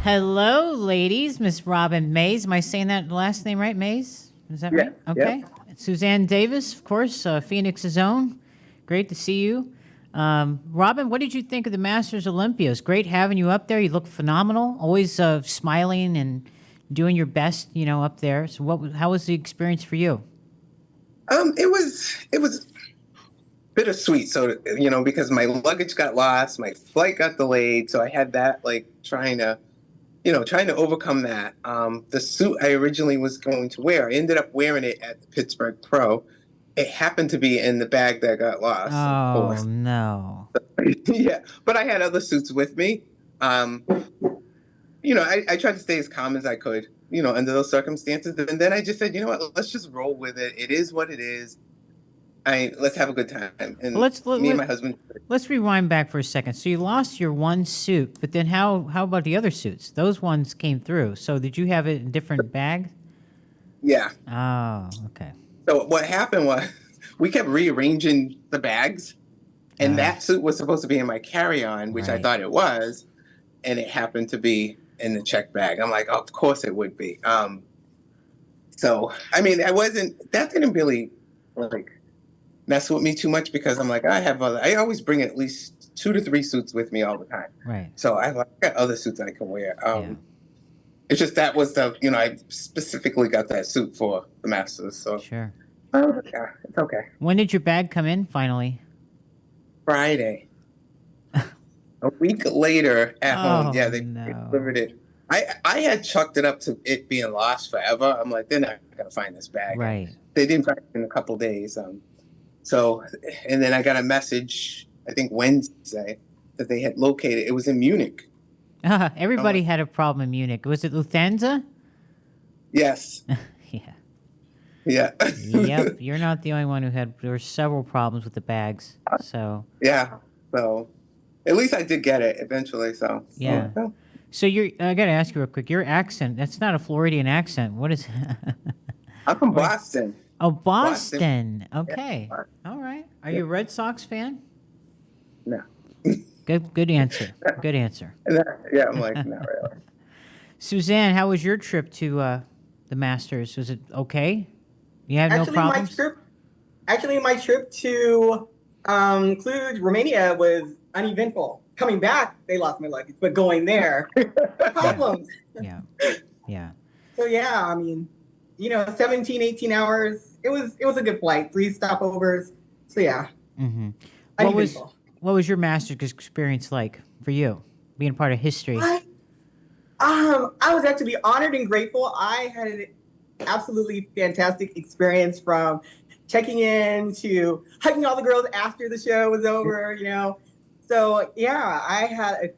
Hello, ladies. Miss Robyn Mays. Am I saying that last name right? Mays? Is that right? Okay. Yeah. Suzanne Davis, of course, Phoenix's own. Great to see you. Robyn, what did you think of the Masters Olympia? It's great having you up there. You look phenomenal. Always smiling and doing your best, up there. So how was the experience for you? It was bittersweet. So, because my luggage got lost, my flight got delayed. So I had that trying to overcome that. The suit I originally was going to wear, I ended up wearing it at the Pittsburgh Pro. It happened to be in the bag that got lost. Oh, no. Yeah, but I had other suits with me. I tried to stay as calm as I could, under those circumstances. And then I just said, you know what, let's just roll with it. It is what it is. Let's have a good time. And me and my husband. Let's rewind back for a second. So you lost your one suit, but then how about the other suits? Those ones came through. So did you have it in different bags? Yeah. Oh, okay. So what happened was we kept rearranging the bags, and that suit was supposed to be in my carry-on, which I thought it was, and it happened to be in the check bag. I'm like, oh, of course it would be. So I mean, that didn't really mess with me too much, because I'm like, I always bring at least 2 to 3 suits with me all the time. Right. So I got other suits I can wear. It's just that was I specifically got that suit for the Masters. So sure. Yeah, it's okay. When did your bag come in finally? Friday. A week later at home. Yeah, they delivered it. I had chucked it up to it being lost forever. I'm like, they're not gonna find this bag. Right. They didn't find it in a couple days. So, and then I got a message, I think Wednesday, that they had located. It was in Munich. Everybody had a problem in Munich. Was it Lufthansa? Yes. Yeah. Yeah. Yep. You're not the only one there were several problems with the bags. So. Yeah. So, at least I did get it eventually. So. Yeah. So I got to ask you real quick. Your accent, that's not a Floridian accent. What is? I'm from Boston. Oh, Boston. Okay. Yeah. All right. Are you a Red Sox fan? No. Good answer. Good answer. Yeah, I'm like, not really. Suzanne, how was your trip to the Masters? Was it okay? You had no problems? My trip to Cluj, Romania was uneventful. Coming back, they lost my luggage, but going there, problems. Yeah. Yeah. So yeah, I mean, 17, 18 hours. It was a good flight. 3 stopovers. So yeah. Mm-hmm. What was your Masters experience like for you, being part of history? I was actually honored and grateful. I had an absolutely fantastic experience, from checking in to hugging all the girls after the show was over, So yeah, I had a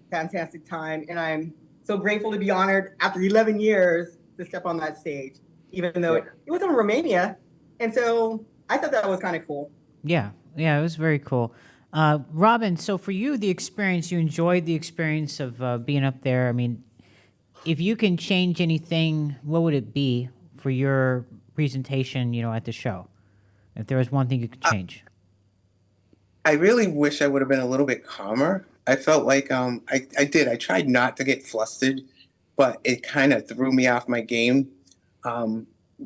fantastic time, and I'm so grateful to be honored after 11 years to step on that stage, even though it was in Romania. And so I thought that was kind of cool. Yeah, it was very cool. Robyn, so for you, the experience, you enjoyed the experience of being up there. I mean, if you can change anything, what would it be for your presentation, at the show? If there was one thing you could change. I really wish I would have been a little bit calmer. I felt like I tried not to get flustered, but it kind of threw me off my game,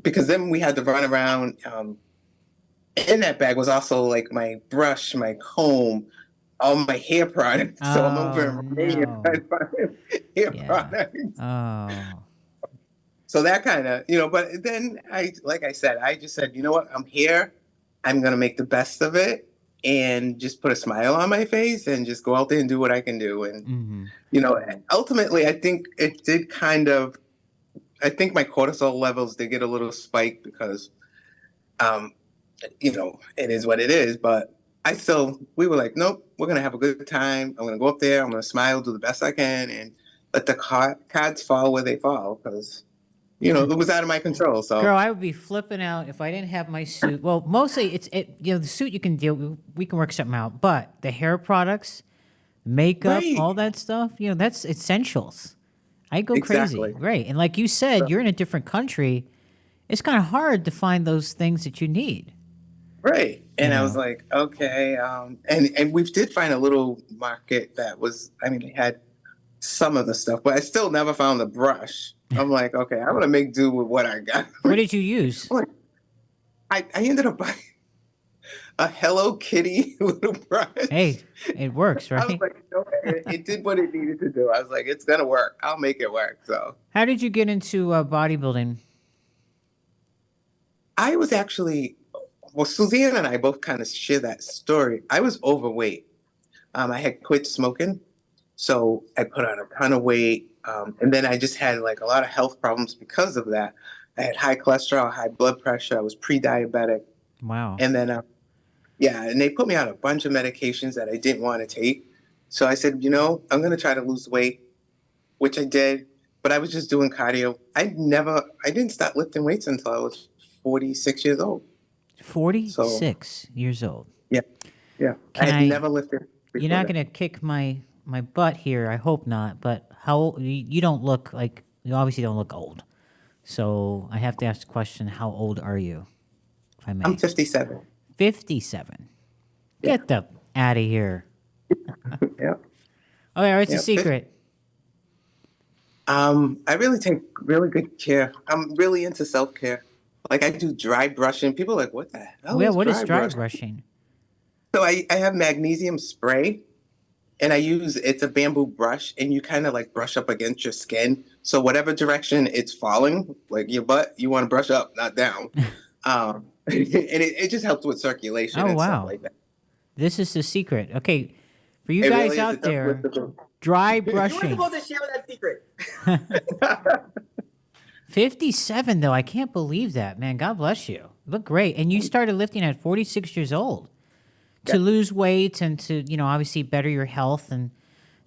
because then we had to run around. In that bag was also like my brush, my comb, all my hair products. So I'm over in Romania trying to find hair products. Oh. So that kind of, but then I just said, you know what, I'm here. I'm going to make the best of it and just put a smile on my face and just go out there and do what I can do. And, ultimately, I think it did I think my cortisol levels did get a little spiked because, it is what it is. But we were like, nope, we're going to have a good time. I'm going to go up there. I'm going to smile, do the best I can, and let the cards fall where they fall, because, it was out of my control. So, girl, I would be flipping out if I didn't have my suit. Well, mostly the suit you can deal with. We can work something out. But the hair products, makeup, all that stuff, that's essentials. I go crazy. Right. And like you said, you're in a different country. it's kind of hard to find those things that you need. Right. And You I was know. like, okay. And we did find a little market that was, I mean, they had some of the stuff, but I still never found the brush. I'm like, okay, I'm gonna make do with what I got. What did you use? I ended up buying a Hello Kitty little brush. Hey, it works, I was right? like, okay, it did what it needed to do. I was like, it's gonna work. I'll make it work. So How did you get into bodybuilding? I was actually, well, Suzanne and I both kind of share that story. I was overweight. I had quit smoking, so I put on a ton of weight, and then I just had like a lot of health problems because of that. I had high cholesterol, high blood pressure. I was pre-diabetic, Wow. and then yeah, and they put me on a bunch of medications that I didn't want to take. So I said, I'm going to try to lose weight, which I did, but I was just doing cardio. I didn't start lifting weights until I was 46 years old. 46 years old. Yeah. Yeah. I had never lifted before. You're not going to kick my butt here. I hope not. But how old, you don't look like, you obviously don't look old. So I have to ask the question, how old are you, if I may? I'm 57. 57. Yeah. Get the out of here. Yeah. Okay, what's the Yeah, secret? I really take really good care. I'm really into self-care. Like I do dry brushing. People are like, what the hell Yeah, is what is dry brushing? brushing? So I have magnesium spray, and it's a bamboo brush, and you kind of like brush up against your skin. So whatever direction it's falling, like your butt, you want to brush up, not down. And it just helps with circulation Oh, and wow. stuff like that. This is the secret. Okay, for you It guys really is. out It does there, lift the- dry You were brushing. supposed to share that secret. 57 though, I can't believe that, man. God bless you. Look great. And you started lifting at 46 years old to lose weight and to, obviously better your health, and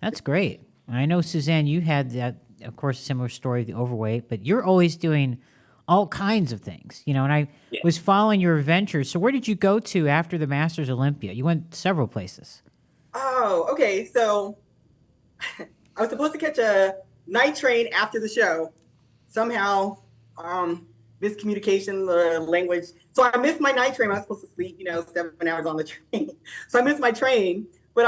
that's great. I know, Suzanne, you had that, of course, similar story of the overweight, but you're always doing all kinds of things, and I was following your adventures. So where did you go to after the Masters Olympia? You went several places. Oh, okay. So I was supposed to catch a night train after the show. Somehow, miscommunication, the language. So I missed my night train. I was supposed to sleep, 7 hours on the train. So I missed my train. But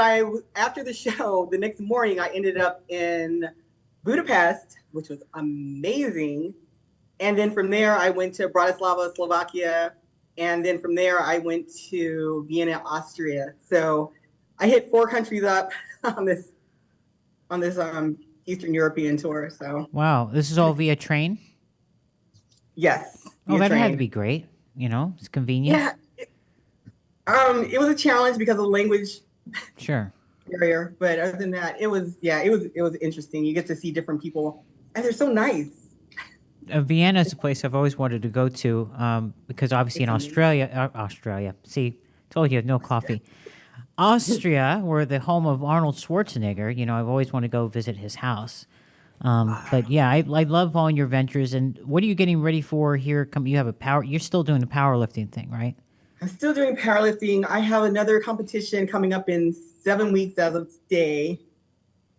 after the show, the next morning, I ended up in Budapest, which was amazing. And then from there, I went to Bratislava, Slovakia. And then from there, I went to Vienna, Austria. So I hit 4 countries up on this Eastern European tour. So Wow, this is all via train? yes. Oh, via that had train. to be great. It's convenient. Yeah. It was a challenge because of the language Sure. barrier, but other than that, it was interesting. You get to see different people, and they're so nice. Vienna is a place I've always wanted to go to because obviously in Australia, see, told you, no coffee. Austria, were the home of Arnold Schwarzenegger. I've always wanted to go visit his house. But yeah, I love all your ventures. And what are you getting ready for here? You have you're still doing the powerlifting thing, right? I'm still doing powerlifting. I have another competition coming up in 7 weeks as of today.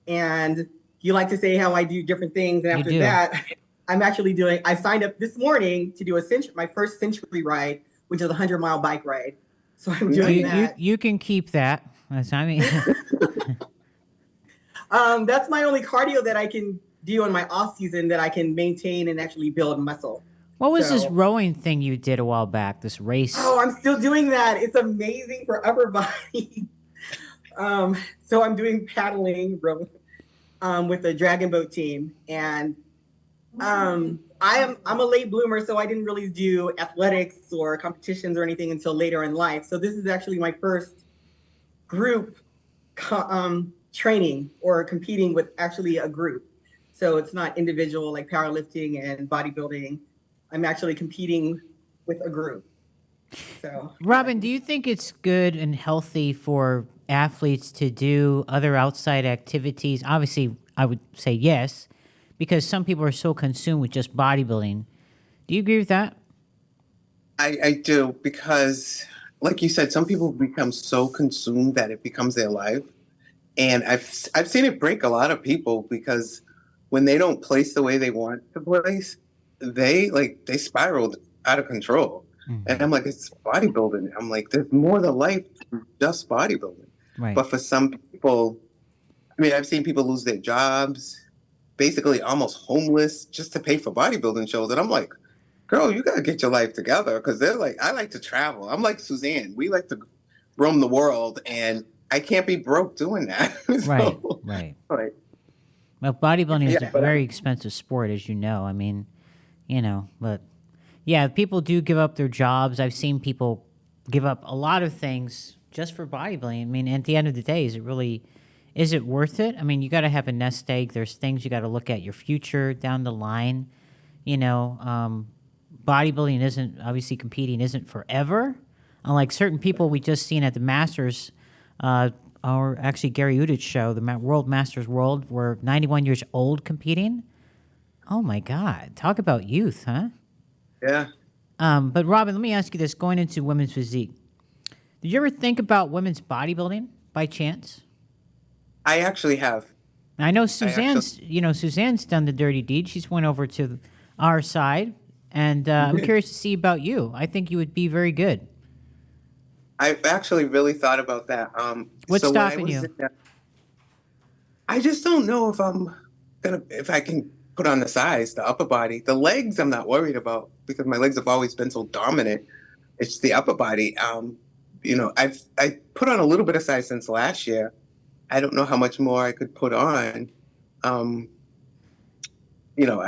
And you like to say how I do different things. And after do. that, I signed up this morning to do my first century ride, which is a 100-mile bike ride. So I'm doing that. You can keep that. That's my only cardio that I can do in my off season that I can maintain and actually build muscle. What was this rowing thing you did a while back? This race? Oh, I'm still doing that. It's amazing for upper body. So I'm doing paddling with the Dragon Boat team, and I'm a late bloomer, so I didn't really do athletics or competitions or anything until later in life. So this is actually my first group training or competing with actually a group. So it's not individual like powerlifting and bodybuilding. I'm actually competing with a group. So, Robyn, do you think it's good and healthy for athletes to do other outside activities? Obviously, I would say yes, because some people are so consumed with just bodybuilding. Do you agree with that? I do, because like you said, some people become so consumed that it becomes their life. And I've seen it break a lot of people, because when they don't place the way they want to place, they spiraled out of control. And I'm like, it's bodybuilding. I'm like, there's more to life than just bodybuilding. Right. But for some people, I mean, I've seen people lose their jobs, basically almost homeless, just to pay for bodybuilding shows. And I'm like, girl, you got to get your life together. Because they're like, I like to travel. I'm like Suzanne. We like to roam the world. And I can't be broke doing that. Right, So, right. like, Well, bodybuilding is Yeah, a but very expensive sport, as you know. I mean, but yeah, people do give up their jobs. I've seen people give up a lot of things just for bodybuilding. I mean, at the end of the day, is it worth it? I mean, you got to have a nest egg. There's things you got to look at your future down the line. Bodybuilding isn't, obviously competing isn't forever. Unlike certain people we just seen at the Masters, or actually Gary Udit's show, the World Masters World, were 91 years old competing. Oh my God. Talk about youth, huh? yeah. But Robyn, let me ask you this, going into women's physique. Did you ever think about women's bodybuilding by chance? I actually have. I know Suzanne's done the dirty deed. She's went over to our side, and I'm curious to see about you. I think you would be very good. I've actually really thought about that. What's so when I stopping was you? in that- I just don't know if I can put on the size, the upper body. The legs I'm not worried about because my legs have always been so dominant. It's the upper body. I put on a little bit of size since last year. I don't know how much more I could put on. I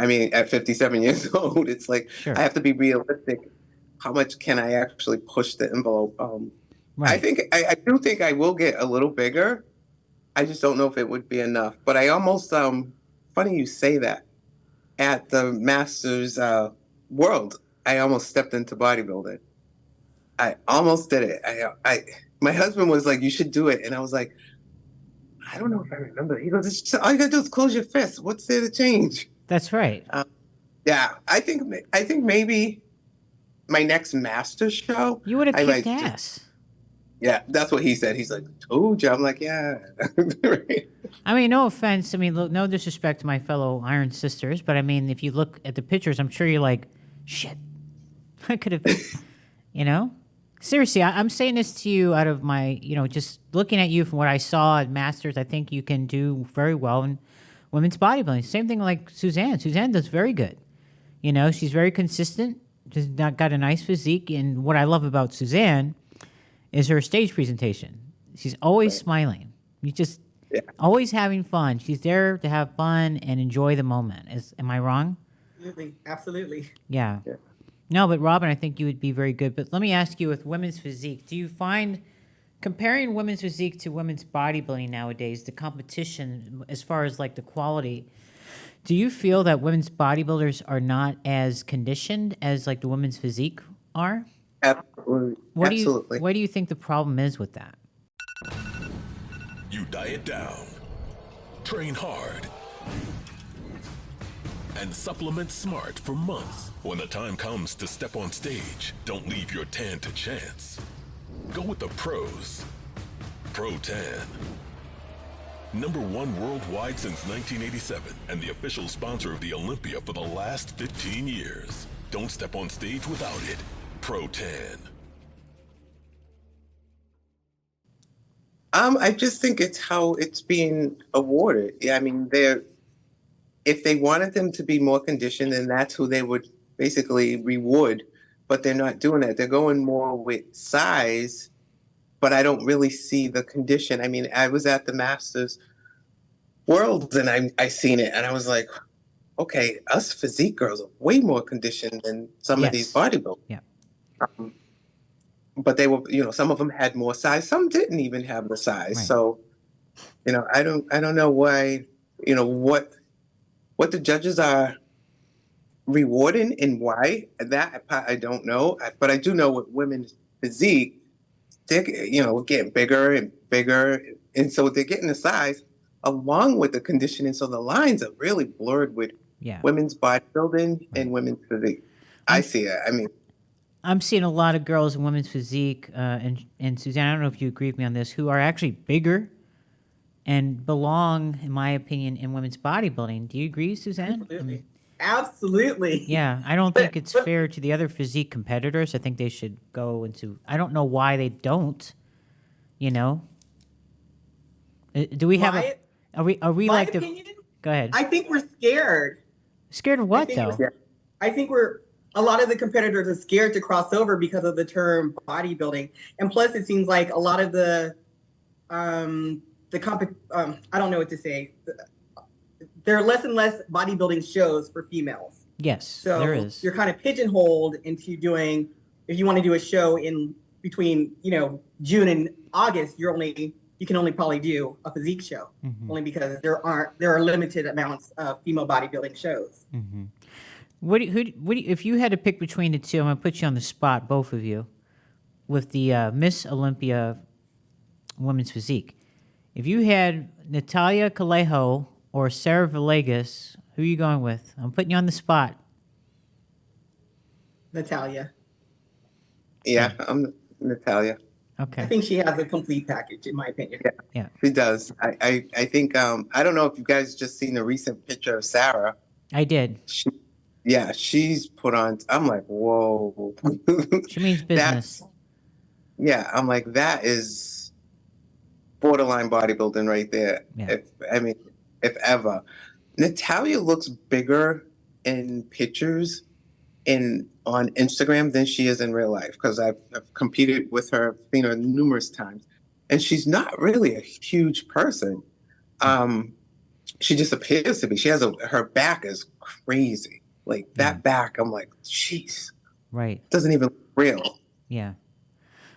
mean, at 57 years old, it's like Sure. I have to be realistic. How much can I actually push the envelope? Right. I do think I will get a little bigger. I just don't know if it would be enough. But I almost funny you say that. At the Masters World, I almost stepped into bodybuilding. I almost did it. My husband was like, "You should do it," and I was like, "I don't know if I remember." He goes, "All you gotta do is close your fist. What's there to change?" That's right. Yeah, I think maybe my next Master show. You would have I kicked might ass. Yeah, that's what he said. He's like, "Told you." I'm like, "Yeah." I mean, no offense. I mean, look, no disrespect to my fellow Iron sisters, but I mean, if you look at the pictures, I'm sure you're like, shit, I could have, Seriously, I'm saying this to you out of my, just looking at you from what I saw at Masters, I think you can do very well in women's bodybuilding. Same thing like Suzanne. Suzanne does very good. She's very consistent. She's got a nice physique. And what I love about Suzanne is her stage presentation. She's always smiling. Yeah. Always having fun. She's there to have fun and enjoy the moment. Am I wrong? Absolutely. Yeah. Yeah. No, but Robyn, I think you would be very good. But let me ask you, with women's physique, do you find comparing women's physique to women's bodybuilding nowadays, the competition as far as like the quality, do you feel that women's bodybuilders are not as conditioned as like the women's physique are? Absolutely. Absolutely. What do you think the problem is with that? You diet down, train hard, and supplement smart for months. When the time comes to step on stage, don't leave your tan to chance. Go with the pros. Pro Tan. #1 worldwide since 1987 and the official sponsor of the Olympia for the last 15 years. Don't step on stage without it. Pro Tan. I just think it's how it's being awarded. Yeah, I mean, if they wanted them to be more conditioned, then that's who they would basically reward. But they're not doing that. They're going more with size, but I don't really see the condition. I mean, I was at the Masters Worlds and I seen it, and I was like, okay, us physique girls are way more conditioned than some of these bodybuilders. Yeah. But they were, some of them had more size. Some didn't even have the size. Right. So, I don't know why, what the judges are rewarding and why. That I don't know. But I do know with women's physique, they're, getting bigger and bigger. And so they're getting the size along with the conditioning. So the lines are really blurred with women's bodybuilding and women's physique. I see it. I mean, I'm seeing a lot of girls in women's physique, and Suzanne, I don't know if you agree with me on this, who are actually bigger and belong, in my opinion, in women's bodybuilding. Do you agree, Suzanne? Absolutely. Absolutely. Yeah, I don't think it's fair to the other physique competitors. I think they should go into. I don't know why they don't. You know, do we have My, a? Are we my like the? opinion, Go ahead. I think we're scared. Scared of I what think though? we're, I think we're a lot of the competitors are scared to cross over because of the term bodybuilding, and plus it seems like a lot of the I don't know what to say. There are less and less bodybuilding shows for females. Yes, So there is. you're kind of pigeonholed into doing, if you want to do a show in between, June and August, you can only probably do a physique show, only because there are limited amounts of female bodybuilding shows. If you had to pick between the two, I'm gonna put you on the spot, both of you, with the Miss Olympia Women's Physique. If you had Natalia Calejo or Sarah Villegas, who are you going with? I'm putting you on the spot. Natalia. Yeah, I'm Natalia. I Okay. think she has a complete package, in my opinion. Yeah. She does. I think I don't know if you guys just seen the recent picture of Sarah. I did. She's put on. I'm like, whoa. She means business. I'm like, that is borderline bodybuilding right there. Yeah. If ever. Natalia looks bigger in pictures on Instagram than she is in real life, because I've competed with her, seen her numerous times, and she's not really a huge person. She just appears to be. She has her back is crazy. Like that back, I'm like, jeez. Right. Doesn't even look real. Yeah.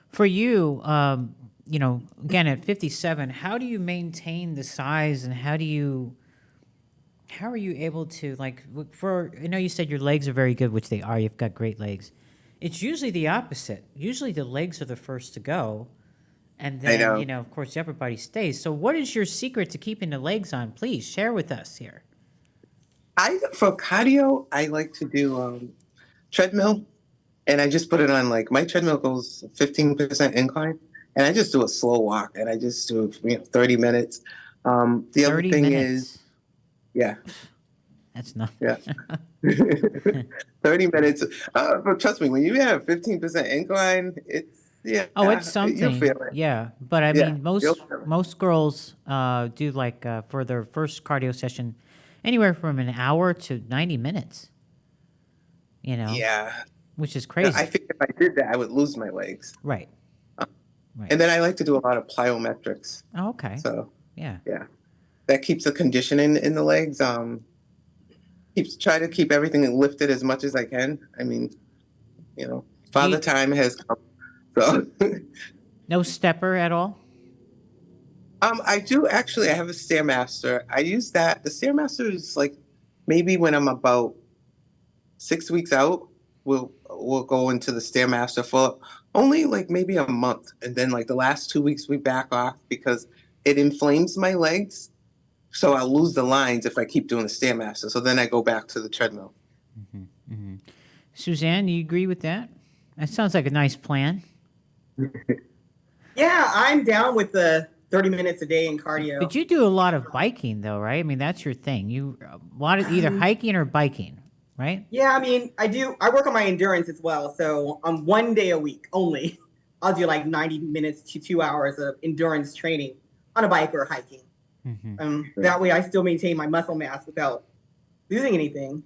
For you, again at 57, how do you maintain the size, and how are you able to, like, I know you said your legs are very good, which they are. You've got great legs. It's usually the opposite. Usually the legs are the first to go, and then of course the upper body stays. So what is your secret to keeping the legs on? Please share with us here. For cardio, I like to do treadmill, and I just put it on, like, my treadmill goes 15% incline, and I just do a slow walk, and I just do 30 minutes. The other 30 thing minutes. is, That's not. yeah, 30 minets. But trust me, when you have 15% incline, it's It's something. You feel it. Yeah, but I Yeah, mean, you'll feel it. most girls do like for their first cardio session, anywhere from an hour to 90 minutes. Yeah. Which is crazy. I think if I did that, I would lose my legs. Right. Right. And then I like to do a lot of plyometrics. Oh, okay. So Yeah. that keeps the conditioning in the legs. Try to keep everything lifted as much as I can. I mean, father time has come. So No stepper at all? I do actually. I have a Stairmaster. I use that. The Stairmaster is like, maybe when I'm about 6 weeks out, we'll go into the Stairmaster for only like maybe a month, and then like the last 2 weeks we back off because it inflames my legs. So I'll lose the lines if I keep doing the Stairmaster. So then I go back to the treadmill. Suzanne, do you agree with that? That sounds like a nice plan. Yeah, I'm down with the 30 minutes a day in cardio. But you do a lot of biking, though, right? I mean, that's your thing. You a lot of either hiking or biking, right? Yeah, I mean, I work on my endurance as well. So on 1 day a week only, I'll do like 90 minutes to 2 hours of endurance training on a bike or hiking. That way I still maintain my muscle mass without losing anything.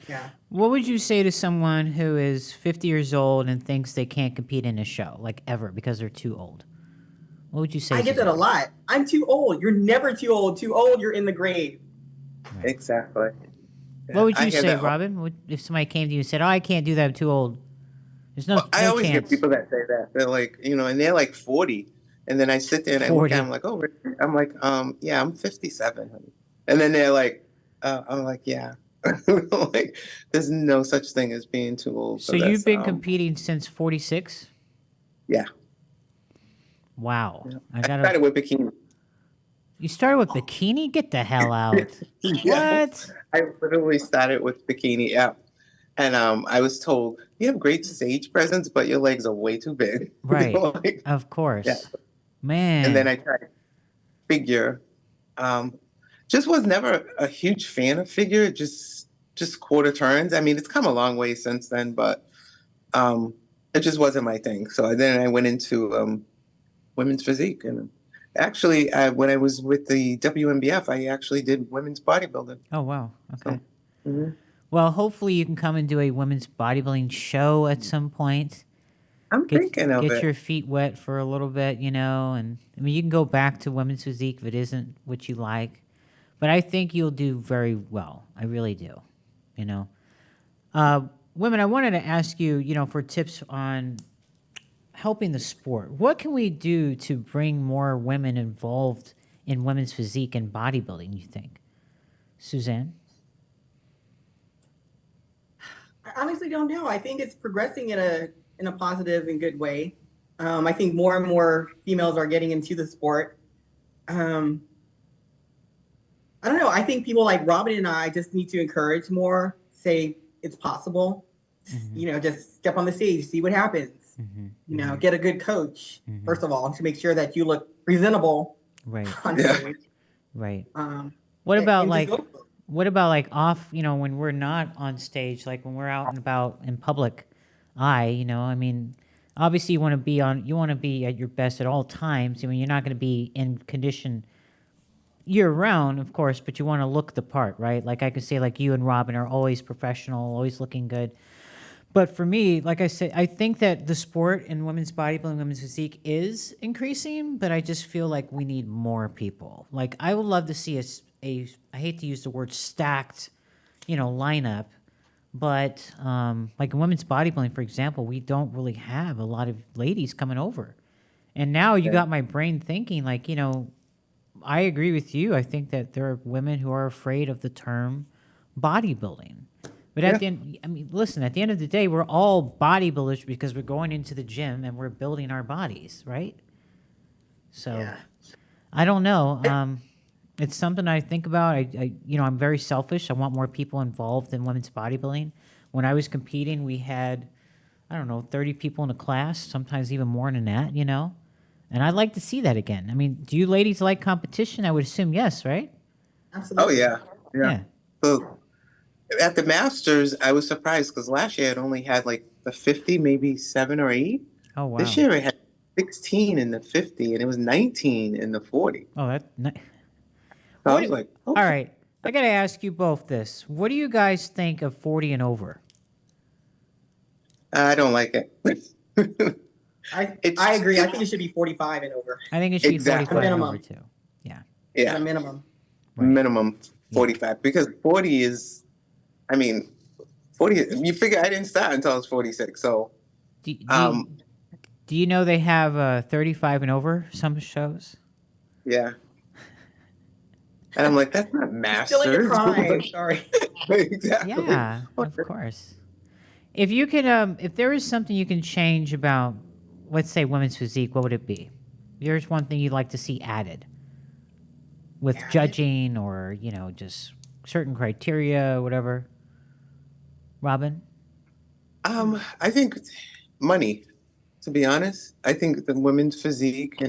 Yeah. What would you say to someone who is 50 years old and thinks they can't compete in a show, like ever, because they're too old? What would you say? I get that a lot. I'm too old. You're never too old. Too old, you're in the grave. Right. Exactly. What would I you hear say, that. Robyn? If somebody came to you and said, "Oh, I can't do that. I'm too old." There's no, I no always chance. get people that say that. They're like, and they're like 40. And then I sit there and I look 40. at them like, oh, really? I'm like, yeah, I'm 57, honey. And then they're like, I'm like, yeah. Like, there's no such thing as being too old. So you've been competing since 46? Yeah. Wow. Yeah. I I gotta. started with bikini. You started with bikini? Get the hell out. Yeah. What? I literally started with bikini, yeah. And I was told, you have great stage presence, but your legs are way too big. Right. Like, Of course. Yeah. Man. and then I tried figure. Just was never a huge fan of figure. It just just quarter turns. I mean, it's come a long way since then, but it just wasn't my thing. So then I went into women's physique. And actually, when I was with the WMBF, I actually did women's bodybuilding. Oh, wow. Okay. So, mhm. Well, hopefully you can come and do a women's bodybuilding show at some point. I'm thinking of Get it. your feet wet for a little bit, you know, and I mean, you can go back to women's physique if it isn't what you like, but I think you'll do very well. I really do, you know. Women, I wanted to ask you, you know, for tips on helping the sport. What can we do to bring more women involved in women's physique and bodybuilding, you think? Suzanne? I honestly don't know. I think it's progressing in a positive and good way. I think more and more females are getting into the sport. I don't know. I think people like Robyn and I just need to encourage more, say it's possible. You know, just step on the stage, see what happens. You know, get a good coach, first of all, to make sure that you look presentable Right. on stage. Right. What about like off, you know, when we're not on stage, like when we're out and about in public eye, you know, I mean, obviously you want to be at your best at all times. I mean, you're not going to be in condition year round, of course, but you want to look the part, right? Like I could say like you and Robyn are always professional, always looking good. But for me, like I said, I think that the sport in women's bodybuilding, women's physique is increasing, but I just feel like we need more people. Like I would love to see I hate to use the word stacked, you know, lineup, but like in women's bodybuilding, for example, we don't really have a lot of ladies coming over. And now you got my brain thinking like, you know, I agree with you. I think that there are women who are afraid of the term bodybuilding. But at the end, I mean, listen, at the end of the day, we're all bodybuilders because we're going into the gym and we're building our bodies, right? So I don't know. It's something I think about. You know, I'm very selfish. I want more people involved in women's bodybuilding. When I was competing, we had, I don't know, 30 people in a class, sometimes even more than that, you know? And I'd like to see that again. I mean, do you ladies like competition? I would assume yes, right? Absolutely. Oh, yeah. So at the Masters, I was surprised because last year it only had like the 50, maybe 7 or 8. Oh, wow. This year it had 16 in the 50 and it was 19 in the 40. Oh, So I was like, okay. All right. I got to ask you both this. What do you guys think of 40 and over? I don't like it. I agree. I think it should be 45 and over. I think it should Exactly. be 45 and Minimum. over too. Yeah. Yeah. At a minimum. Right. Minimum 45 because 40 is, I mean, 40. You figure I didn't start until I was 46. So, Do you know they have 35 and over some shows? yeah. And I'm like, that's not Still in your Masters. prime. Sorry. Exactly. Yeah, of course. If you could, if there is something you can change about, let's say, women's physique, what would it be? There's one thing you'd like to see added with judging or, you know, just certain criteria, whatever. Robyn? I think money, to be honest. I think the women's physique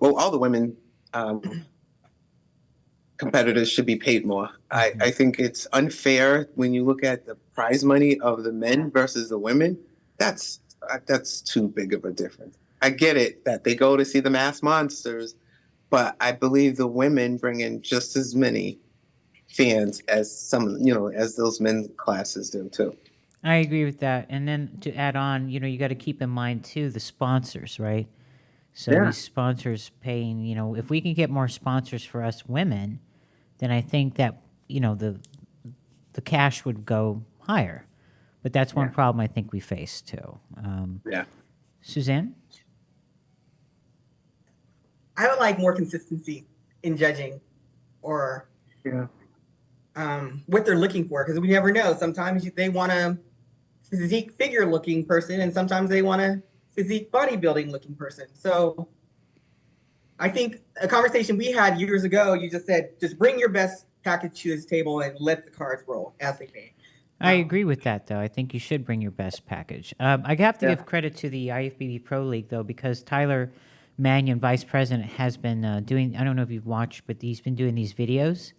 all the women competitors should be paid more. I think it's unfair when you look at the prize money of the men versus the women. That's too big of a difference. I get it that they go to see the mass monsters, but I believe the women bring in just as many fans as as those men's classes do too. I agree with that. And then to add on, you know, you got to keep in mind too the sponsors, right? So these sponsors paying, you know, if we can get more sponsors for us women, then I think that, you know, the cash would go higher. But that's one problem I think we face too. Suzanne? I would like more consistency in judging or what they're looking for, because we never know. Sometimes they want a physique figure looking person and sometimes they want a physique bodybuilding looking person. So I think a conversation we had years ago, you just said, just bring your best package to this table and let the cards roll as they may. I agree with that, though. I think you should bring your best package. I have to give credit to the IFBB Pro League, though, because Tyler Manion, vice president, has been doing, I don't know if you've watched, but he's been doing these videos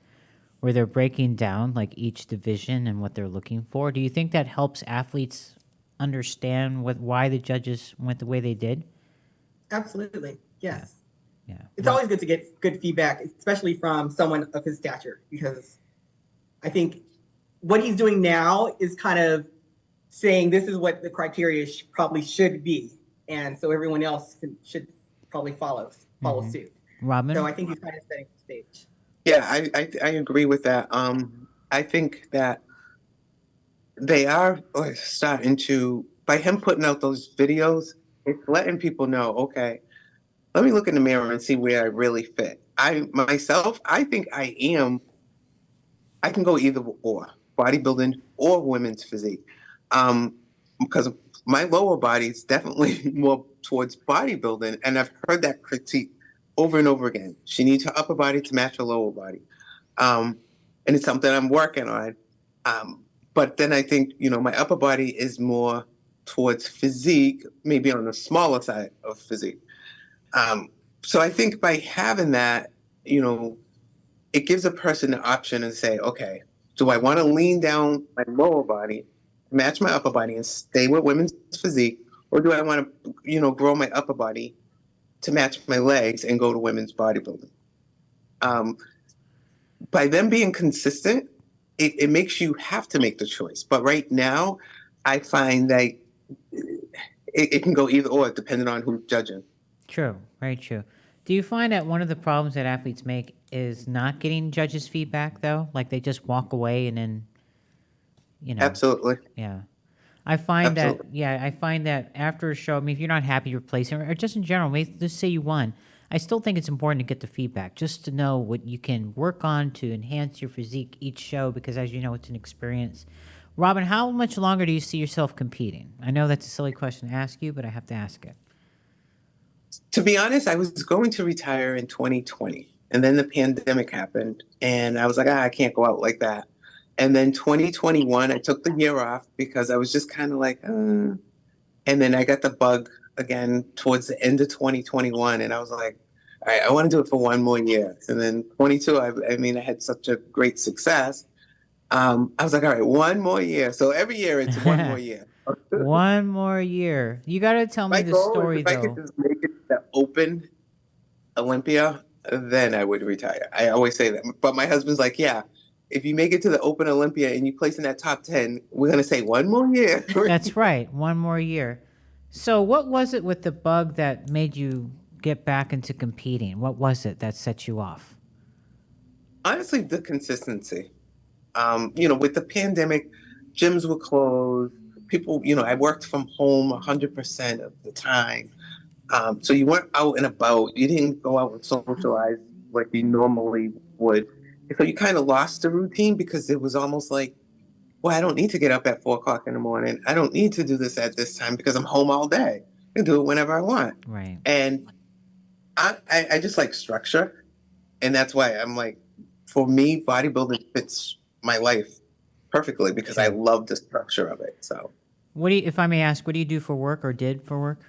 where they're breaking down like each division and what they're looking for. Do you think that helps athletes understand why the judges went the way they did? Absolutely. Yes. Yeah. It's always good to get good feedback, especially from someone of his stature, because I think what he's doing now is kind of saying this is what the criteria probably should be. And so everyone else should probably follow suit. Robyn? So I think he's kind of setting the stage. Yeah, I agree with that. I think that they are starting to, by him putting out those videos, it's letting people know, okay, let me look in the mirror and see where I really fit. I think I can go either or, bodybuilding or women's physique. Because my lower body is definitely more towards bodybuilding, and I've heard that critique over and over again. She needs her upper body to match her lower body. And it's something I'm working on. But then I think, my upper body is more towards physique, maybe on the smaller side of physique. So I think by having that, it gives a person the option to say, okay, do I want to lean down my lower body, match my upper body, and stay with women's physique? Or do I want to, grow my upper body to match my legs and go to women's bodybuilding? By them being consistent, it makes you have to make the choice. But right now, I find that it can go either or, depending on who's judging. True, very true. Do you find that one of the problems that athletes make is not getting judges' feedback, though? Like they just walk away and then, Absolutely. Yeah. I find Absolutely. I find that after a show, I mean, if you're not happy replacing, or just in general, maybe just say you won, I still think it's important to get the feedback, just to know what you can work on to enhance your physique each show, because as you know, it's an experience. Robyn, how much longer do you see yourself competing? I know that's a silly question to ask you, but I have to ask it. To be honest, I was going to retire in 2020, and then the pandemic happened, and I was like, I can't go out like that. And then 2021, I took the year off because I was just kind of like, And then I got the bug again towards the end of 2021, and I was like, all right, I want to do it for one more year. And then 22, I had such a great success. I was like, all right, one more year. So every year it's one more year. One more year. You got to tell me the story, if I though. could just make it to Open Olympia, then I would retire. I always say that. But my husband's like, yeah, if you make it to the Open Olympia and you place in that top 10, we're going to say one more year. That's right, one more year. So what was it with the bug that made you get back into competing? What was it that set you off? Honestly, the consistency. With the pandemic, gyms were closed. People, I worked from home 100% of the time. So you weren't out and about. You didn't go out and socialize like you normally would. So you kind of lost the routine, because it was almost like, well, I don't need to get up at 4 o'clock in the morning. I don't need to do this at this time because I'm home all day. I can do it whenever I want. Right. And I just like structure. And that's why I'm like, for me, bodybuilding fits my life perfectly, because I love the structure of it. So If I may ask, what do you do for work, or did for work?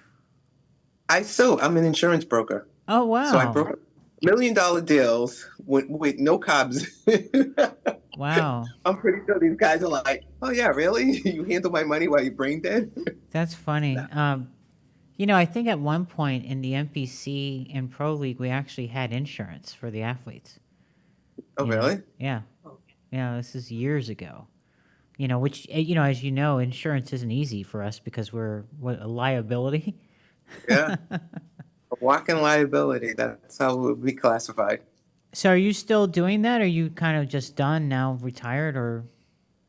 I'm an insurance broker. Oh, wow. So I broke $1 million deals with no cobs. Wow. I'm pretty sure these guys are like, oh yeah, really? You handle my money while you're brain dead? That's funny. I think at one point in the NPC and Pro League, we actually had insurance for the athletes. Oh, really? Yeah. Yeah, this is years ago. Which, as you know, insurance isn't easy for us because we're a liability. Yeah. A walking liability. That's how it would be classified. So are you still doing that? Or are you kind of just done now, retired, or?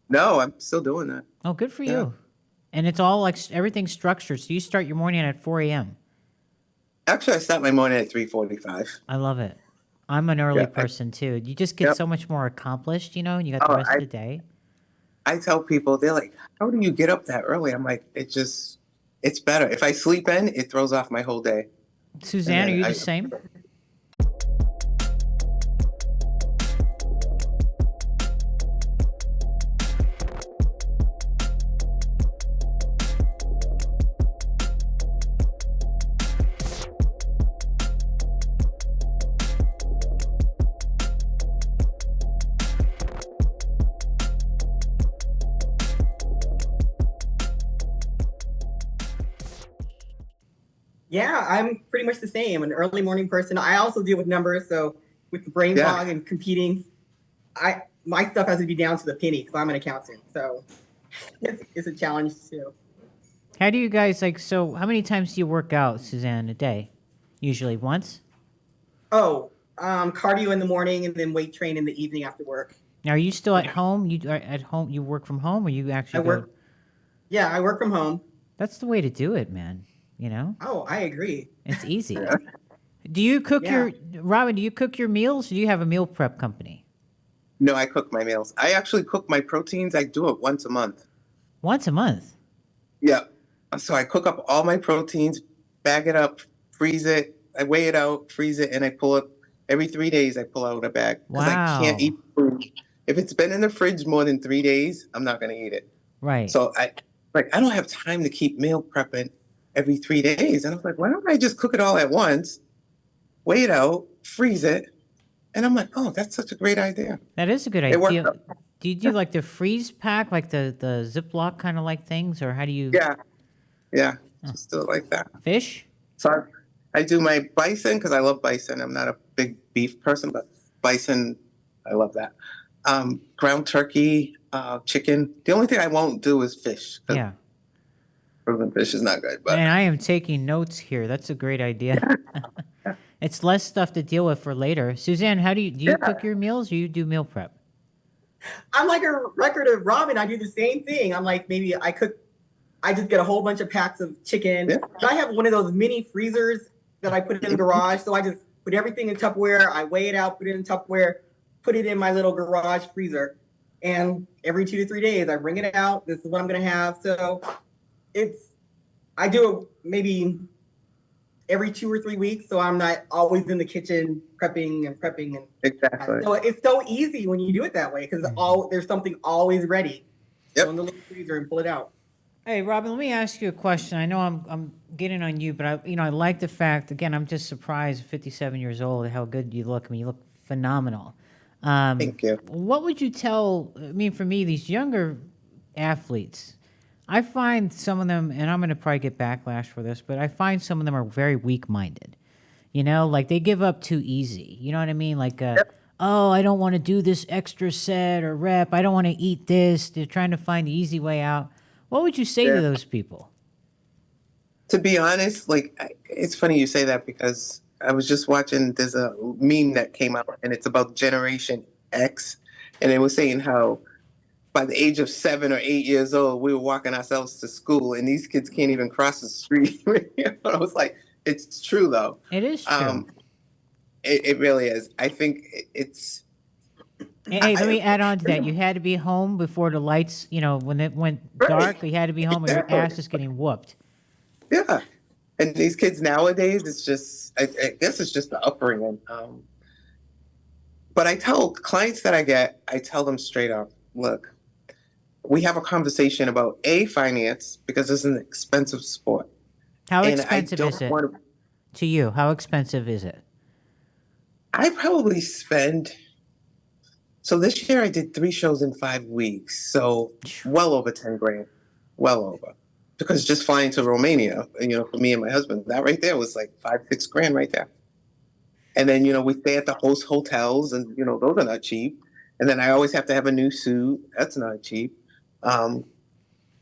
No, I'm still doing that. Oh, good for you. And it's all like everything's structured. So you start your morning at 4 a.m. Actually, I start my morning at 3:45. I love it. I'm an early person too. You just get so much more accomplished, and you got the rest of the day. I tell people, they're like, how do you get up that early? I'm like, it's better. If I sleep in, it throws off my whole day. Suzanne, are you the same? Yeah, I'm pretty much the same. An early morning person. I also deal with numbers, so with the brain Yeah. fog and competing, my stuff has to be down to the penny because I'm an accountant. So it's a challenge too. How do you guys like? So, how many times do you work out, Suzanne, a day? Usually once. Oh, cardio in the morning and then weight train in the evening after work. Now, are you still at home? You are at home. You work from home, or you actually I work. Yeah, I work from home. That's the way to do it, man. You know, Oh, I agree. it's easy. Do you cook Yeah. Robyn? Do you cook your meals? Or do you have a meal prep company? No, I cook my meals. I actually cook my proteins. I do it once a month. Once a month. Yeah. So I cook up all my proteins, bag it up, freeze it. I weigh it out, freeze it, and I pull it every 3 days. I pull out a bag because I can't Wow. eat food. If it's been in the fridge more than 3 days, I'm not going to eat it. Right. So I don't have time to keep meal prepping every 3 days. And I was like, why don't I just cook it all at once, weigh it out, freeze it? And I'm like, oh, that's such a great idea. That is a good It worked idea. out. Do you do like the freeze pack, like the Ziploc kind of like things, or how do you Yeah, just do it like that. fish? So I do my bison because I love bison. I'm not a big beef person, but bison, I love that. Ground turkey, chicken. The only thing I won't do is fish. 'Cause Yeah. frozen fish is not good. But Man, I am taking notes here. That's a great idea. It's less stuff to deal with for later. Suzanne, how do you cook your meals, or you do meal prep? I'm like a record of Robyn. I do the same thing. I'm like, maybe I just get a whole bunch of packs of chicken. Yeah. But I have one of those mini freezers that I put in the garage. So I just put everything in Tupperware. I weigh it out, put it in Tupperware, put it in my little garage freezer. And every 2 to 3 days, I bring it out. This is what I'm going to have. So I do it maybe every 2 or 3 weeks. So I'm not always in the kitchen prepping. And exactly. so it's so easy when you do it that way because there's something always ready. Yep. Go in the little freezer and pull it out. Hey, Robyn, let me ask you a question. I know I'm getting on you, but I like the fact, again, I'm just surprised at 57 years old at how good you look. I mean, you look phenomenal. Thank you. What would you tell, I mean, for me, these younger athletes, I find some of them, and I'm going to probably get backlash for this, but I find some of them are very weak-minded. You know, like they give up too easy. You know what I mean? Like, oh, I don't want to do this extra set or rep. I don't want to eat this. They're trying to find the easy way out. What would you say to those people? To be honest, it's funny you say that because I was just watching, there's a meme that came out and it's about Generation X. And it was saying how by the age of 7 or 8 years old, we were walking ourselves to school and these kids can't even cross the street. I was like, it's true though. It is true. It really is. I think it's. Hey, let me add on to that. You had to be home before the lights, you know, when it went dark, you had to be home or your ass is getting whooped. Yeah. And these kids nowadays, it's just, I guess it's just the upbringing. But I tell clients that I tell them straight up, look, we have a conversation about finance because it's an expensive sport. How And expensive is it to you? How expensive is it? I probably spend, so this year I did 3 shows in 5 weeks. So well over 10 grand, well over. Because just flying to Romania, you know, for me and my husband, that right there was like 5-6 grand right there. And then, you know, we stay at the host hotels and, you know, those are not cheap. And then I always have to have a new suit. That's not cheap. And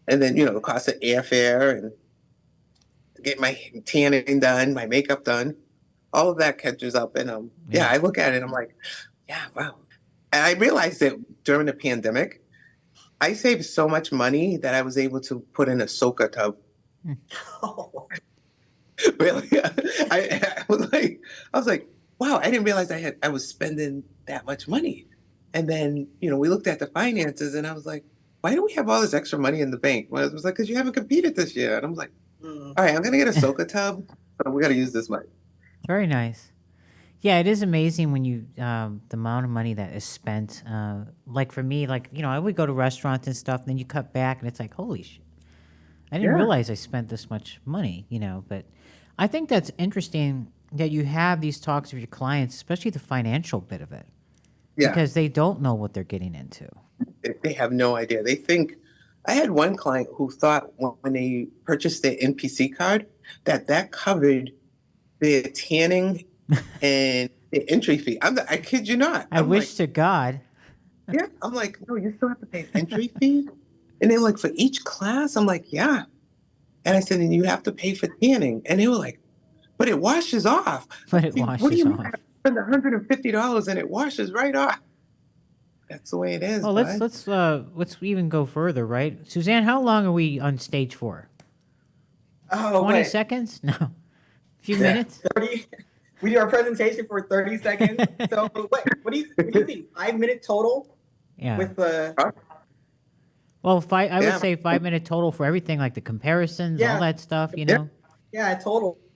then, you know, the cost of airfare and get my tanning done, my makeup done. All of that catches up. And yeah, I look at it, I'm like, yeah, wow. And I realized that during the pandemic, I saved so much money that I was able to put in a soaker tub. Really? I was like, wow, I didn't realize I was spending that much money. And then, you know, we looked at the finances and I was like, why do we have all this extra money in the bank? Well, it was like, because you haven't competed this year. And I'm like, all right, I'm going to get a soaker tub, but we got to use this money. Very nice. Yeah, it is amazing when you, the amount of money that is spent. Like for me, like, you know, I would go to restaurants and stuff, and then you cut back and it's like, holy shit. I didn't realize I spent this much money, you know, but I think that's interesting that you have these talks with your clients, especially the financial bit of it. Yeah. Because they don't know what they're getting into. They have no idea. They think, I had one client who thought when they purchased their NPC card, that covered the tanning and the entry fee. I kid you not. I I'm wish like, to God. yeah. I'm like, no, you still have to pay an entry fee? And they're like, for each class? I'm like, yeah. And I said, and you have to pay for tanning. And they were like, but it washes off. But it What do washes you mean? off. I spend $150 and it washes right off. That's the way it is. Well, let's even go further, right? Suzanne, how long are we on stage for? Oh, 20 wait. seconds? No. A few minutes? 30. We do our presentation for 30 seconds. So what do you think? 5 minute total Yeah. with the Well, I would Yeah. say 5 minute total for everything, like the comparisons, all Yeah. that stuff, you know?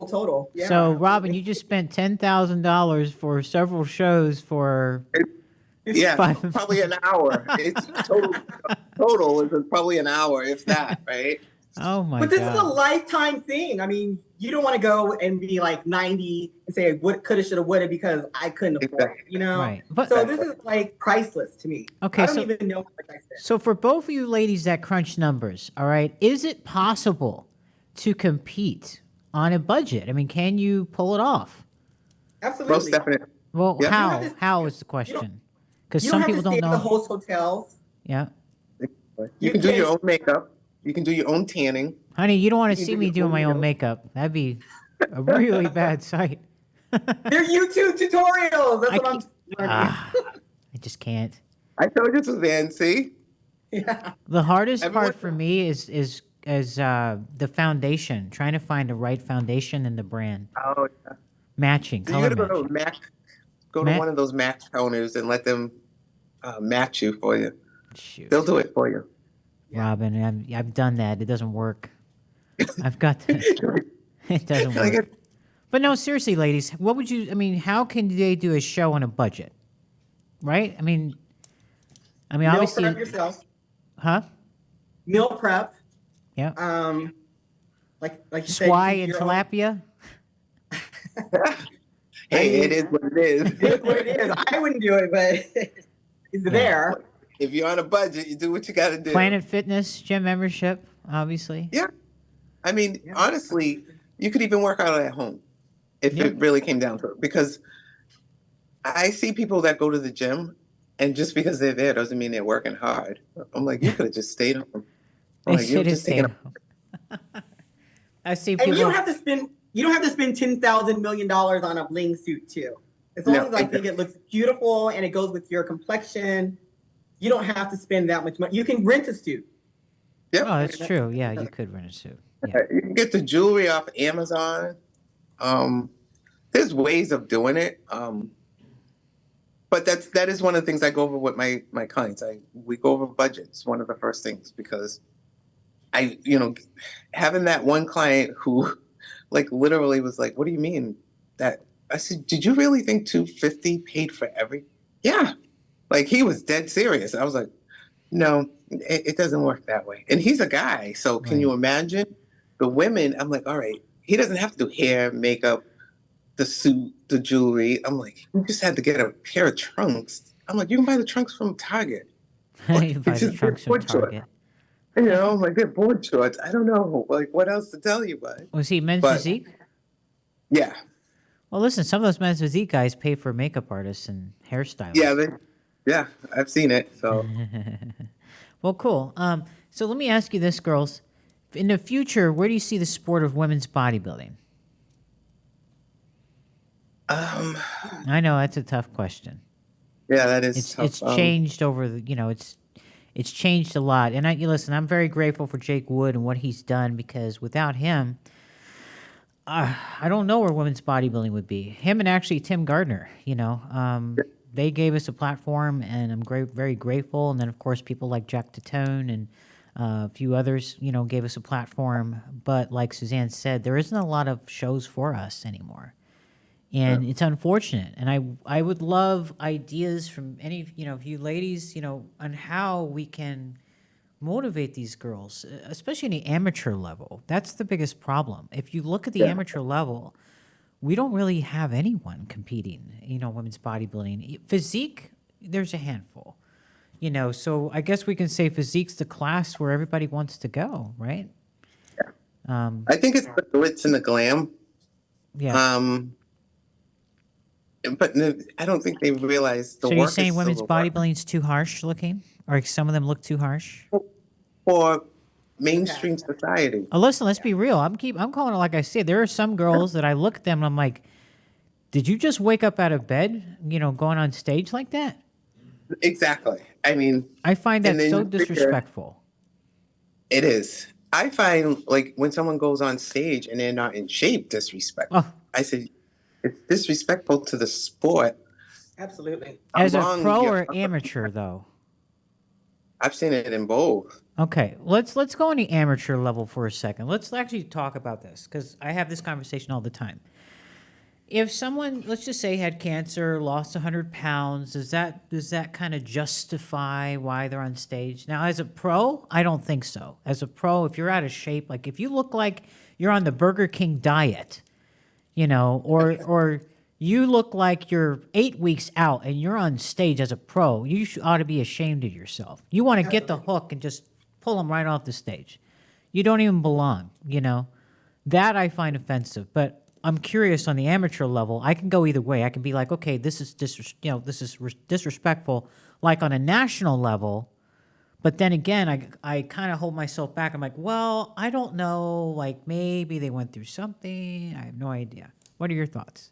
total. Yeah. So, Robyn, you just spent $10,000 for several shows for Yeah, 5 probably an hour. It's total is probably an hour, if that, right? Oh my But this is a God. lifetime thing. I mean, you don't want to go and be like 90 and say what coulda, shoulda, woulda because I couldn't afford it, you know? Right. But So this is like priceless to me. Okay, I don't so- even know what I said. so for both of you ladies that crunch numbers, all right, is it possible to compete on a budget? I mean, can you pull it off? Absolutely. Most definitely. Well, Yeah. how? You don't have to- How is the question? Because You some don't have people to stay don't at the know. host hotels. Yeah. You can do your own makeup. You can do your own tanning. Honey, you don't want to You see can do me your doing own my own makeup. makeup. That'd be a really bad sight. They're YouTube tutorials. That's I what I'm learning. I just can't. I told you, Suzanne, see? Yeah. The hardest Everyone- part for me is the foundation, trying to find the right foundation in the brand. Oh, yeah. Matching, So you color gotta go to matching. Mac, go to Mac- one of those Mac counters and let them match you for you. Shoot. They'll do it for you. Robyn, I've done that. It doesn't work. I've got to, it doesn't Like work. But no, seriously, ladies, what would you, I mean, how can they do a show on a budget? Right? I mean, Meal obviously, prep yourself. huh? Meal prep. Yeah. Like you said. Swai you and do your own- tilapia? Hey, it is what it is. It is what it is. I wouldn't do it, but it's there. If you're on a budget, you do what you got to do. Planet Fitness, gym membership, obviously. Yeah. I mean, honestly, you could even work out at home if Yeah. it really came down to it. Because I see people that go to the gym, and just because they're there doesn't mean they're working hard. I'm like, you could have just stayed home. They I'm like, you're should have just taking stayed home. I see And you people. don't have to spend $10,000 million on a bling suit too. As long No, as I think it looks beautiful and it goes with your complexion, you don't have to spend that much money. You can rent a suit. Yep. Oh, that's true. Yeah, you could rent a suit. Yeah. You can get the jewelry off Amazon. There's ways of doing it. But that is one of the things I go over with my clients. We go over budgets, one of the first things, because having that one client who like literally was like, what do you mean that? I said, did you really think $250 paid for every? Yeah. Like he was dead serious. I was like, no, it doesn't work that way. And he's a guy. So can you imagine the women? I'm like, all right, he doesn't have to do hair, makeup, the suit, the jewelry. I'm like, you just had to get a pair of trunks. I'm like, you can buy the trunks from Target. You buy the Just trunks from board shorts. Target. You know, like they're board shorts. I don't know, like what else to tell you, bud. Was he men's But- physique? Yeah, Well, listen, some of those men's physique guys pay for makeup artists and hairstylists. yeah, I've seen it. So Well, cool. So let me ask you this, girls. In the future, where do you see the sport of women's bodybuilding? I know that's a tough question. yeah, that is. It's tough. it's changed over the, it's changed a lot. And listen, I'm very grateful for Jake Wood and what he's done, because without him, I don't know where women's bodybuilding would be. Him and actually Tim Gardner, they gave us a platform, and I'm very grateful. And then of course people like Jack Tatone and a few others, gave us a platform. But like Suzanne said, there isn't a lot of shows for us anymore. And it's unfortunate. And I would love ideas from any, of you ladies, on how we can motivate these girls, especially in the amateur level. That's the biggest problem. If you look at the amateur level, we don't really have anyone competing, women's bodybuilding. Physique, there's a handful, so I guess we can say physique's the class where everybody wants to go, right? I think it's the glitz and the glam. Yeah. But I don't think they realize the So work you're is saying still women's the work. bodybuilding's too harsh looking, or some of them look too harsh? For mainstream society. Oh, listen, let's be real. I'm calling it like I said. There are some girls that I look at them and I'm like, did you just wake up out of bed, going on stage like that? Exactly. I mean, I find that and then so you figure- disrespectful. It is. I find like when someone goes on stage and they're not in shape, disrespectful. Oh. I said it's disrespectful to the sport. Absolutely. As a Among pro your- or amateur, though? I've seen it in both. Okay, let's go on the amateur level for a second. Let's actually talk about this because I have this conversation all the time. If someone, let's just say, had cancer, lost 100 pounds, does that kind of justify why they're on stage? Now, as a pro, I don't think so. As a pro, if you're out of shape, like if you look like you're on the Burger King diet, or you look like you're 8 weeks out and you're on stage as a pro, you ought to be ashamed of yourself. You want to get the hook and just pull them right off the stage. You don't even belong, That I find offensive, but I'm curious on the amateur level. I can go either way. I can be like, okay, this is disrespectful, like on a national level. But then again, I kind of hold myself back. I'm like, well, I don't know. Like maybe they went through something. I have no idea. What are your thoughts?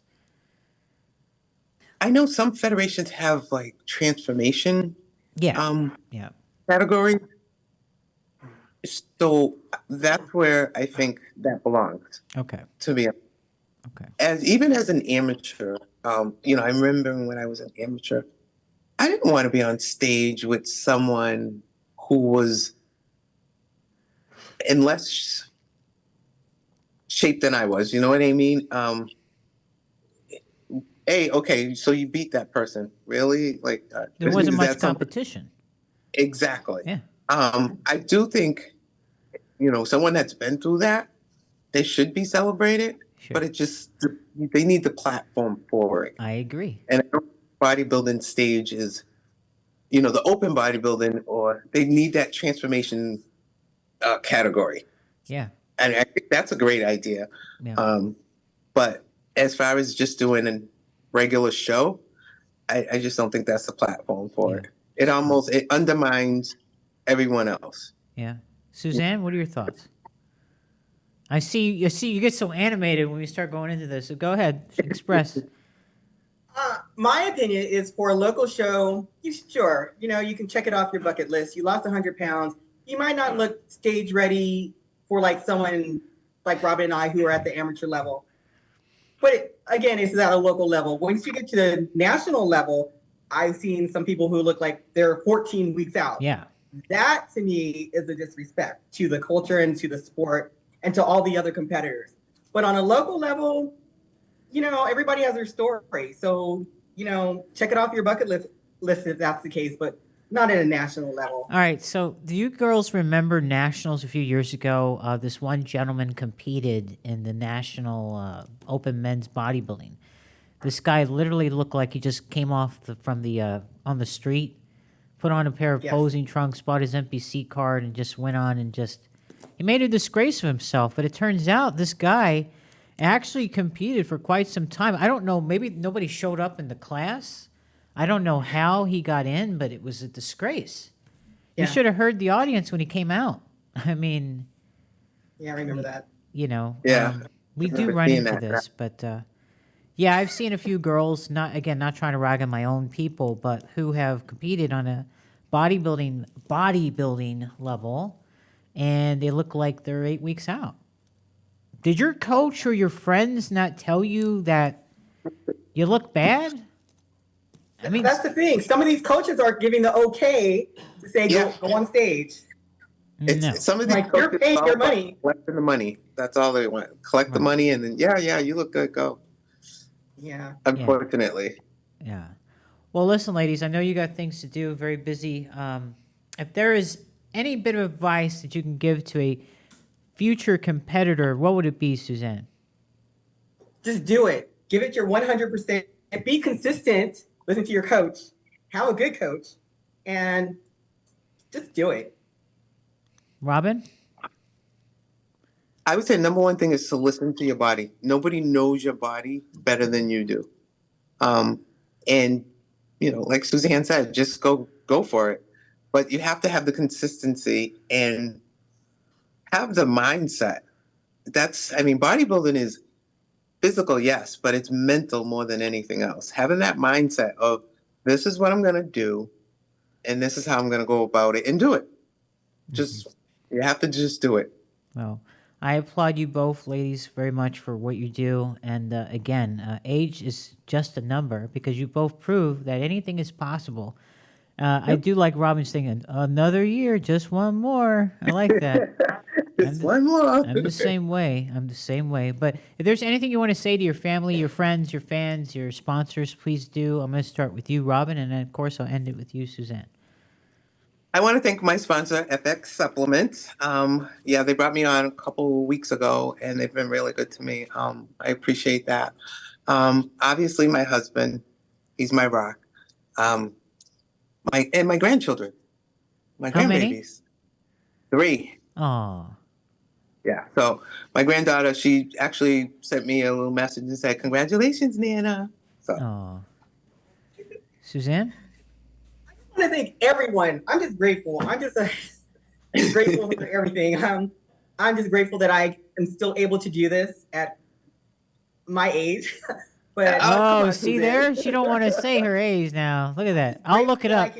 I know some federations have like transformation Yeah. categories. So that's where I think that belongs. Okay. To be Okay. even as an amateur, I remember when I was an amateur, I didn't want to be on stage with someone who was in less shape than I was. You know what I mean? Hey, okay, so you beat that person, really? Like There wasn't is much that something- competition. Exactly. Yeah. I do think, someone that's been through that, they should be celebrated. Sure. But they need the platform for it. I agree. And I know bodybuilding stage is, the open bodybuilding, or they need that transformation category. Yeah. And I think that's a great idea. Yeah. But as far as just doing a regular show, I just don't think that's the platform for it. It undermines everyone else. Yeah. Suzanne, what are your thoughts? I see you get so animated when we start going into this. So go ahead, express. My opinion is for a local show, you can check it off your bucket list. You lost 100 pounds. You might not look stage ready for like someone like Robyn and I who are at the amateur level. But again, it's at a local level. Once you get to the national level, I've seen some people who look like they're 14 weeks out. Yeah. That to me is a disrespect to the culture and to the sport and to all the other competitors. But on a local level, everybody has their story. So, check it off your bucket list if that's the case, but not at a national level. All right. So do you girls remember nationals a few years ago? This one gentleman competed in the national open men's bodybuilding. This guy literally looked like he just came off on the street, put on a pair of posing trunks, bought his NPC card, and just went on and he made a disgrace of himself. But it turns out this guy actually competed for quite some time. I don't know, maybe nobody showed up in the class. I don't know how he got in, but it was a disgrace. Yeah. You should have heard the audience when he came out. I mean, Yeah, I remember that. Yeah. We I do remember run seeing into that, this, but yeah, I've seen a few girls, not trying to rag on my own people, but who have competed on a bodybuilding level, and they look like they're 8 weeks out. Did your coach or your friends not tell you that you look bad? I mean, That's the thing. Some of these coaches are giving the okay to say go on stage. no. Some of these Like, you're coaches paying all your about money. collecting the money. That's all they want. Collect the Right. money, and then you look good. Go. Yeah. Unfortunately. Yeah. Well, listen, ladies, I know you got things to do, very busy. If there is any bit of advice that you can give to a future competitor, what would it be, Suzanne? Just do it. Give it your 100%. And be consistent. Listen to your coach. Have a good coach. And just do it. Robyn? I would say number one thing is to listen to your body. Nobody knows your body better than you do. And like Suzanne said, just go for it. But you have to have the consistency and have the mindset. Bodybuilding is physical, yes, but it's mental more than anything else. Having that mindset of this is what I'm going to do, and this is how I'm going to go about it and do it. You have to just do it. Well, I applaud you both, ladies, very much for what you do. And again, age is just a number because you both prove that anything is possible. I do like Robyn's thing, another year, just one more. I like that. Just one more. I'm the same way. But if there's anything you want to say to your family, your friends, your fans, your sponsors, please do. I'm going to start with you, Robyn, and then, of course, I'll end it with you, Suzanne. I want to thank my sponsor, FX Supplements. They brought me on a couple weeks ago, and they've been really good to me. I appreciate that. Obviously, my husband, he's my rock. My grandchildren, my How many? grandbabies, 3. Aw. Yeah. So my granddaughter, she actually sent me a little message and said, "Congratulations, Nana." So. Aw. Suzanne? I want to thank everyone. I'm just grateful. I'm just grateful for everything. I'm just grateful that I am still able to do this at my age. But come on, See Suzanne. there? She don't want to say her age now. Look at that. I'll look it up.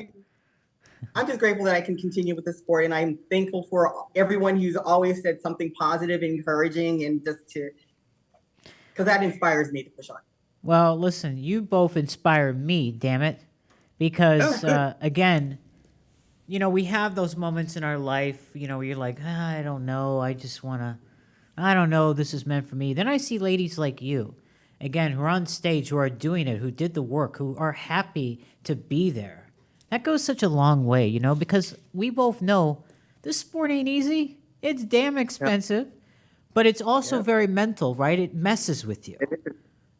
I'm just grateful that I can continue with the sport, and I'm thankful for everyone who's always said something positive, encouraging, and because that inspires me to push on. Well, listen, you both inspire me, damn it. Because, again, we have those moments in our life, where you're like, I don't know, I don't know, this is meant for me. Then I see ladies like you, again, who are on stage, who are doing it, who did the work, who are happy to be there. That goes such a long way, because we both know this sport ain't easy. It's damn expensive, but it's also very mental, right? It messes with you.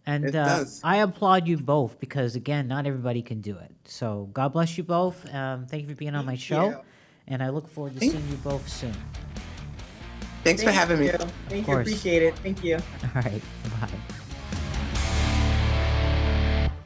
And It does. I applaud you both because, again, not everybody can do it. So God bless you both. Thank you for being on my show. you. And I look forward to seeing you both soon. Thanks for having me. Thank you. course. Appreciate it. Thank you. All right. Bye.